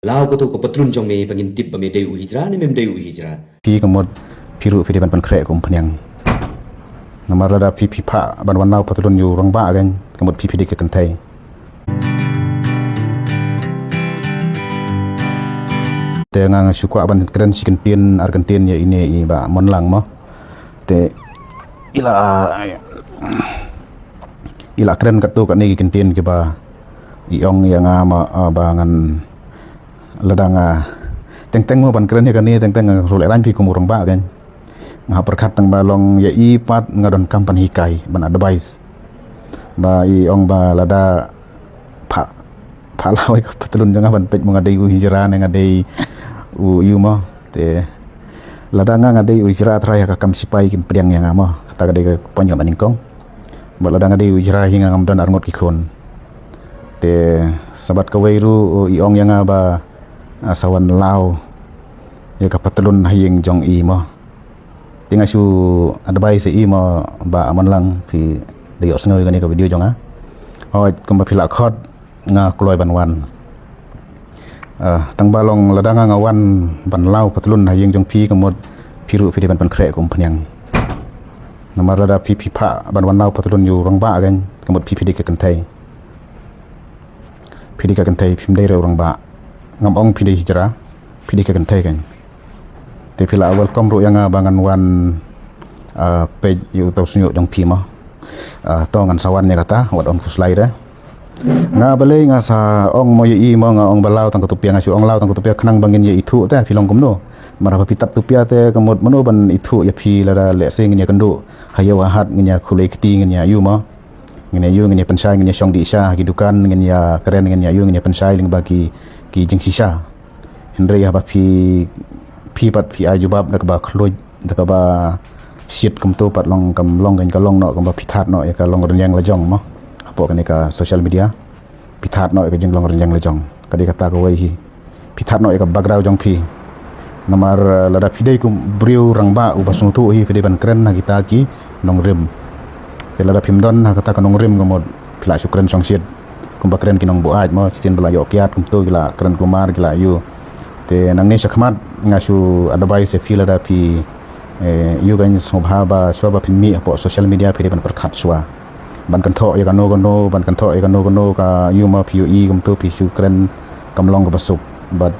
lao ko tu kapatlun jong me pangintip pa me deu hijra ni mem deu hijra pi kamot piru fi ban phniang phniang namar da pi pha ban wan nau patlun yu rong ba gan kamot pi dik kan thai te ngang sukwa ban kren sikin tin Argentin ya ini i ba mon lang mo te ila kren kat tu kan ni kin tin ke ba iong yang ma ba ngan ladang teng mo ban kren ni kan ni teng rule ran pi kumurong ba gan nga perkat tang balong ya i pat ngadon kampan hikai ban advice ba iong ba lada pha lawai ka patlun janga ban pej mga dei hijra nga dei yuma te lada nga dei hijra traya ka kam sipai kim priang yang ama ta ga dei panyo maningkong ba lada nga dei hijra hinga ngam don arngot ki khon te sabat ka weiru iong yang ba asawan lao ya ka patlun hiing jong i mo tinga su advice i mo ba amon lang pi dei osngoi ga ni ka video jong hoi kum ba phila khot nga kloi ban wan tang balong ladang nga wan ban lau patlun hiing jong pi kamot piru fi ban phniang phniang namar lada pi pha ban wan lau patlun yu rong ba gan kamot pi dik kan thai pi dik kan thai phim dei rong ba ngam ong pi dei hijra pi dik kan thai kan te phila welcome ru yang bangan wan page yu tau sunyo jong pi ma to ngan sawan nya kata wat on slide nga balai nga sa ong mo yi mo nga ong balau tang kutupia nga su ong lau tang kutupia khnang bangin ye ithu ta philong kumno mara pitap tupia te kamot mano ban ithu ya phi la le sing nya kandu hayo hat nya khulei kti nya yu mo nya yu nya pensai nya shong di sha ki dukan nya keren nya yu nya pensai ling bagi ki jing sisa hendre ya ba phi pat phi ajubab dak ba khloi dak ba shit kum to pat long kam long gan ka long no kam ba pithat no ya ka long renyang la jong mo pok ni ka social media pithat no ka jinglong renjang lejong kadi kata ko wai hi pithat no ka background jong phi namar lada pidei kum briu rangba u basung tu hi pidei ban kren na kita ki nong rim te lada phimdon na kata ka nong rim gamod phila sukren song shit kum bakren ki nong bu aj mo stin bala yo kiat kum tu gila kren kumar gila yu te nang ne sakmat ngasu advice e fila da pi yu gan sobha ba soba phimi apo social media pidei ban perkhat swa ban kan tho ya kan no ban kan tho ya kan no ka yuma pue kum tu pi su kren kamlong ka basuk but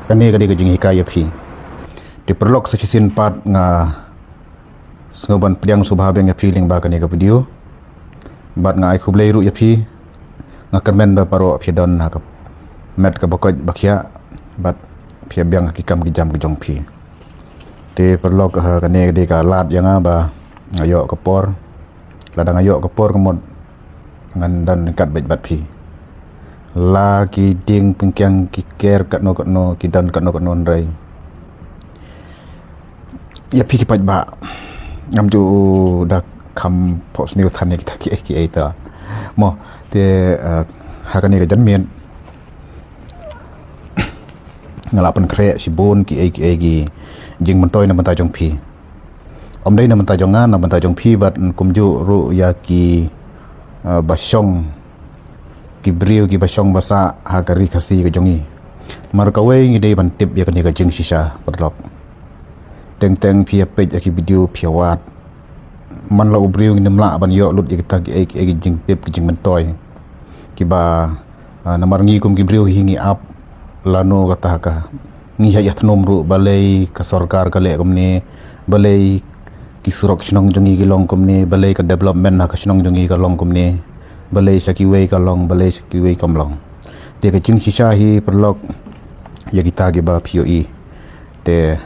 kane ga de ga jing hikai phi te perlok sa chisin pat nga ngoban priang subha beng ya feeling ba kane ga video but nga ai khublei ru ya phi nga comment ba paro phi don na ka met ka bakoj bakhya but phi biang ki kam ki jam ki jong phi te perlok kane de ka lat yang ba ayo ka por ladang ayo kapor kemod ngan dan kat bat phi la ki ding pengkyang ki ker kat no ki dan kat no ndrai ya phi ki pat ba ngam ju da kham pos new than ni ta ki ai ta mo te ha kan ni ga jan mien ngala pynkhreh si bon ki ai gi jing mon toy na mata jong phi om dei na manta jongan na manta jong phi bat kumju ru ya ki basong ki briu ki basong basa ha kari khasi ka jongi mar ka wei ngi dei ban tip ya ka ni ka jing sisa perlok teng phi page ki video phi wat man la briu ngi namla ban yo lut ya ta ki jing tip ki jing mentoy ki ba namar ngi kum ki briu hingi ap lano kata ka ngi ya thnom ru balai ka sarkar ka le kum ni balai ki surok chnong jongi ki long kum ni balai ka development na ka chnong jongi ka long kum ni balai saki wei ka long balai saki wei kam long te ka jing sisa hi perlok ya kita ge ba poi te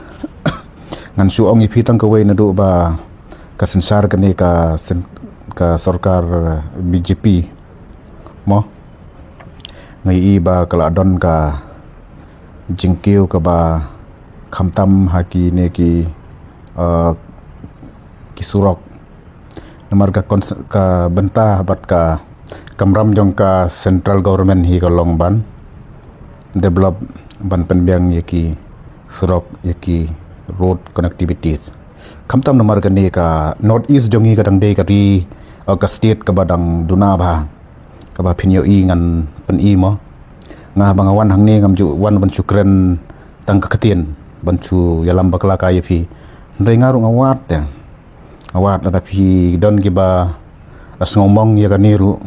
ngan su ong i pitang ka wei na do ba ka sensar ka ni ka sarkar BJP mo ngai i ba kala don ka jingkiu ka ba khamtam haki ne ki surok namar ka benta bat ka kamram jong ka central government hi ka long ban develop ban penbiang ki surok ki road connectivities kamtam namar ka ni ka north east jongi ka dang dei ka ri ka state ka badang duna ba ka ba phinyo i ngan pen i mo ngah bangawan hang ni ngam ju wan ban cukren tang kaketien ban cu yalam bakla ka yafi ndai ngaru ngawat ya awat ada pi don giba as ngomong ya kaniru